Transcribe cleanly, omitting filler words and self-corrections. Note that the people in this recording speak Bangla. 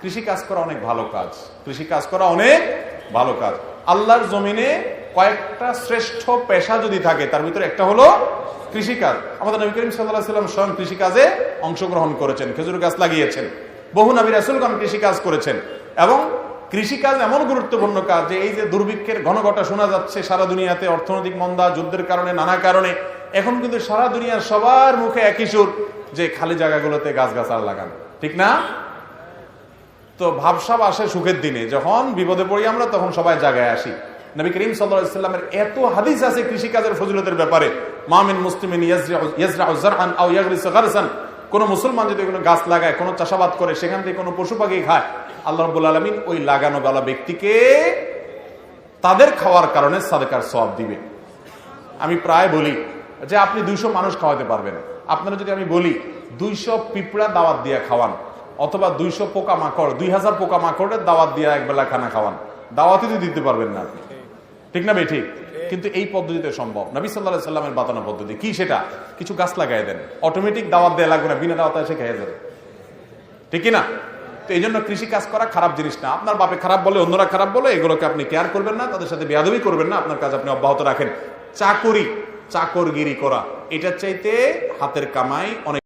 কৃষি কাজ করা অনেক ভালো কাজ, কৃষি কাজ করা অনেক ভালো কাজ। আল্লাহর জমিনে কয়েকটা শ্রেষ্ঠ পেশা যদি থাকে তার ভিতরে একটা হলো কৃষিকাজ। আমাদের নবী করিম সাল্লাল্লাহু আলাইহি ওয়াসাল্লাম স্বয়ং কৃষিকাজে অংশগ্রহণ করেছেন, খেজুর গাছ লাগিয়েছেন, বহু নবী রাসূলগণ কৃষিকাজ করেছেন। এবং কৃষিকাজ এমন গুরুত্বপূর্ণ কাজ যে এই যে দুর্ভিক্ষের ঘনঘটা শোনা যাচ্ছে সারা দুনিয়াতে, অর্থনৈতিক মন্দা, যুদ্ধের কারণে, নানা কারণে, এখন কিন্তু সারা দুনিয়ার সবার মুখে একই সুর যে খালি জায়গাগুলোতে গাছগাছাল লাগান, ঠিক না? তো ভাবসাব আসে সুখের দিনে, যখন বিপদে পড়ি আমরা তখন সবাই জায়গায় আসি। নবী করিম সাল্লাল্লাহু আলাইহি ওয়াসাল্লামের এত হাদিস আছে কৃষিকাজের ফজিলতের ব্যাপারে। মা মিন মুসলিমিন ইয়াজরাউ যারআন আও ইয়াগরিসু গারসান, কোন মুসলমান যদি কোনো গাছ লাগায়, কোনো চাষাবাদ করে, সেখান থেকে কোনো পশু পাখি খায়, আল্লাহ রাব্বুল আলামিন ওই লাগানো বালা ব্যক্তিকে তাদের খাওয়ার কারণে সাদকার সওয়াব দিবে। আমি প্রায় বলি যে আপনি 200 মানুষ খাওয়াতে পারবেন। আপনারা যদি আমি বলি 200 পিঁপড়া দাওয়াত দিয়ে খাওয়ান, অথবা 200 পোকা মাকড়, 2000 পোকা মাকড়ের দাওয়াত দিয়ে একবেলা খানা খাওয়ান, দাওয়াতই তো দিতে পারবেন না আপনি, ঠিক না ভাই? ঠিক। কিন্তু এই পদ্ধতিতে সম্ভব। নবী সাল্লাল্লাহু আলাইহি সাল্লামের বাতানো পদ্ধতি কি? সেটা কিছু গাছ লাগাই দেন, অটোমেটিক দাওয়াত দেয়া লাগবে না, বিনা দাওয়াতে এসে খেয়ে যাবে, ঠিক না? তো এই জন্য কৃষি কাজ করা খারাপ জিনিস না। আপনার বাপে খারাপ বলে, অন্যরা খারাপ বলে, এগুলোকে আপনি কেয়ার করবেন না, তাদের সাথে বেয়াদবি করবেন না, আপনার কাজ আপনি অব্যাহত রাখেন। চাকরগিরি করা এটার চাইতে হাতের কামাই অনেক